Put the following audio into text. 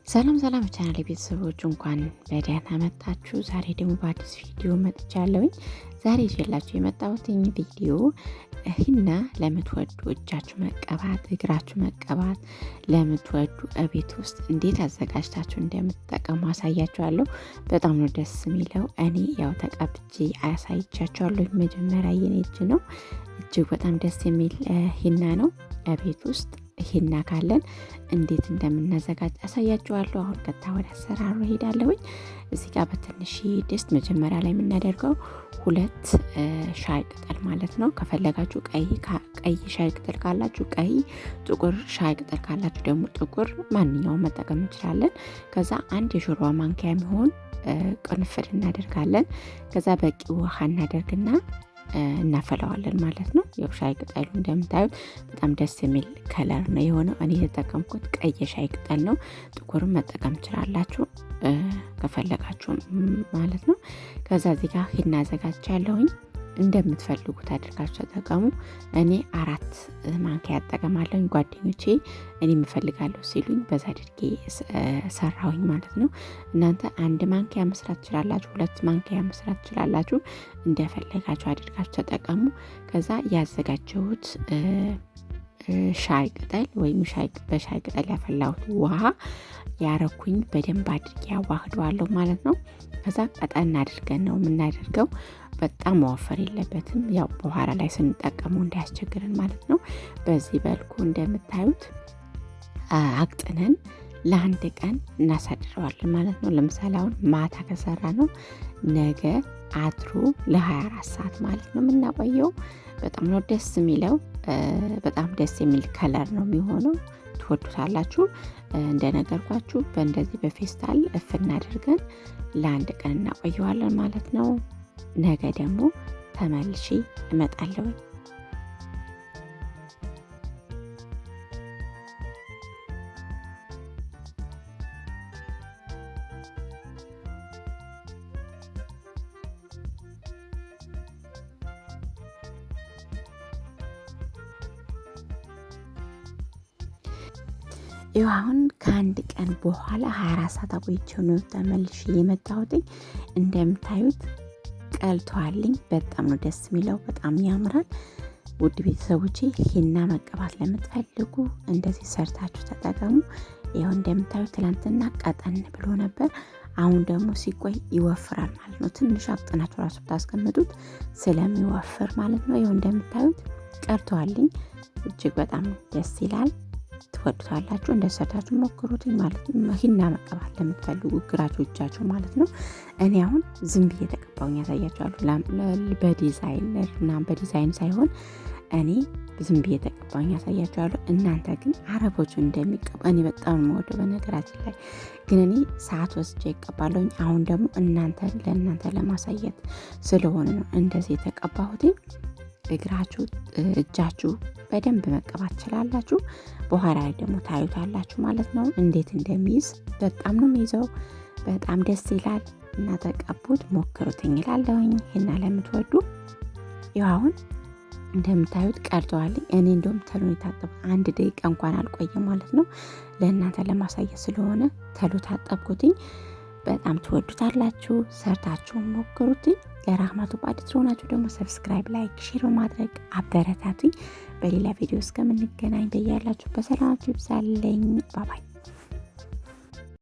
ሰላም ሰላም ቻናል ቤተሰቦች እንኳን በደህና መጣችሁ። ዛሬ ደግሞ በአዲስ ቪዲዮ መጥቻለሁኝ። ዛሬ ይዤላችሁ የመጣሁት ቪዲዮ ሂና ለምትወዱ እጃችሁ መቀባት፣ እግራችሁ መቀባት ለምትወዱ እቤት ውስጥ እንዴት አዘጋጅታችሁ እንደምትጠቀሙ አሳያችኋለሁ። በጣም ነው ደስ የሚለው። እኔ ያው ተቀብቼ አሳይቻችኋለሁ። መጀመሪያ የኔ እጅ ነው። እጅግ በጣም ደስ የሚል ሂና ነው። እቤት ውስጥ ሂና ካለን እንዴት እንደምናዘጋጅ አሳያችኋለሁ። አሁን ቀጥታ ወደ አሰራሩ ሄዳለሁኝ። እዚህ ጋር በትንሽ ድስት መጀመሪያ ላይ የምናደርገው 2 ሻይ ቅጠል ማለት ነው። ከፈለጋችሁ ቀይ ሻይ ቅጠል ካላችሁ ቀይ፣ ጥቁር ሻይ ቅጠል ካላችሁ ደግሞ ጥቁር፣ ማንኛውም መጠቀም እንችላለን። ከዛ 1 የሾርባ ማንኪያ የሚሆን ቅርንፍድ እናደርጋለን። ከዛ በቂ ውሃ እናደርግና እናፈላዋለን ማለት ነው። ያው ሻይ ቅጠሉ እንደምታዩት በጣም ደስ የሚል ከለር ነው የሆነው። እኔ የተጠቀምኩት ቀይ ሻይ ቅጠል ነው። ጥቁርም መጠቀም ትችላላችሁ ከፈለጋችሁ ማለት ነው። ከዛ እዚህ ጋር ሂና አዘጋጅቻለሁኝ። እንደምትፈልጉት አድርጋችሁ ተጠቀሙ። እኔ 4 ማንኪያ አጠቀማለሁኝ። ጓደኞቼ እኔ የምፈልጋለሁ ሲሉኝ በዛ አድርጌ ሰራሁኝ ማለት ነው። እናንተ 1 ማንኪያ መስራት ትችላላችሁ፣ 2 ማንኪያ መስራት ትችላላችሁ። እንደፈለጋችሁ አድርጋችሁ ተጠቀሙ። ከዛ ያዘጋጀሁት ሻይ ቅጠል ወይም በሻይ ቅጠል ያፈላሁት ውሃ ያረኩኝ በደንብ አድርጌ ያዋህደዋለሁ ማለት ነው። ከዛ ቀጠን አድርገን ነው የምናደርገው። በጣም መወፈር የለበትም። ያው በኋላ ላይ ስንጠቀመው እንዳያስቸግረን ማለት ነው። በዚህ በልኩ እንደምታዩት አቅጥነን ለአንድ ቀን እናሳድረዋለን ማለት ነው። ለምሳሌ አሁን ማታ ከሰራ ነው ነገ አድሮ ለ24 ሰዓት ማለት ነው የምናቆየው። በጣም ነው ደስ የሚለው። በጣም ደስ የሚል ከለር ነው የሚሆነው። ትወዱታላችሁ። እንደነገርኳችሁ በእንደዚህ በፌስታል እፍና አድርገን ለአንድ ቀን እናቆየዋለን ማለት ነው። ነገ ደግሞ ተመልሼ እመጣለሁ። ይኸው አሁን ከአንድ ቀን በኋላ 24 ሰዓት አቆይቼው ነው ተመልሼ የመጣሁት። እንደምታዩት ቀልቷልኝ። በጣም ነው ደስ የሚለው። በጣም ያምራል። ውድ ቤተሰቦቼ ሂና መቀባት ለምትፈልጉ እንደዚህ ሰርታችሁ ተጠቀሙ። ይኸው እንደምታዩት ትላንትና ቀጠን ብሎ ነበር። አሁን ደግሞ ሲቆይ ይወፍራል ማለት ነው። ትንሽ አቅጥናችሁ ራሱ ታስቀምጡት ስለሚወፍር ማለት ነው። ይኸው እንደምታዩት ቀርቷልኝ። እጅግ በጣም ደስ ይላል። ትወዱታላችሁ። እንደሰርታችሁ ሞክሩት ማለት ነው። ሂና መቀባት ለምትፈልጉ እግራችሁ እጃችሁ ማለት ነው። እኔ አሁን ዝም ብዬ ተቀባውኝ ያሳያችኋለሁ። በዲዛይን ሳይሆን እኔ ዝም ብዬ ተቀባውኝ ያሳያችኋለሁ። እናንተ ግን አረቦቹ እንደሚቀባ እኔ በጣም የምወደው በነገራችን ላይ ግን እኔ ሰዓት ወስጄ ይቀባለሁኝ። አሁን ደግሞ ለእናንተ ለማሳየት ስለሆነ ነው እንደዚህ የተቀባሁት። እግራችሁ እጃችሁ በደንብ መቀባት ትችላላችሁ። በኋላ ላይ ደግሞ ታዩታላችሁ ማለት ነው እንዴት እንደሚይዝ። በጣም ነው የሚይዘው። በጣም ደስ ይላል እና ተቀቡት፣ ሞክሩትኝ እላለሁኝ። ሂና ለምትወዱ ያው አሁን እንደምታዩት ቀርተዋል። እኔ እንደውም ተሎ የታጠብኩት 1 ደቂቃ እንኳን አልቆየም ማለት ነው። ለእናንተ ለማሳየት ስለሆነ ተሎ ታጠብኩትኝ። በጣም ትወዱታላችሁ። ሰርታችሁ ሞክሩትኝ። ለራህመቱ ባዲስ ሆናችሁ ደግሞ ሰብስክራይብ፣ ላይክ፣ ሼር ማድረግ አበረታቱኝ። በሌላ ቪዲዮ እስከምንገናኝ በያላችሁ በሰላማችሁ ይብዛልኝ። ባባይ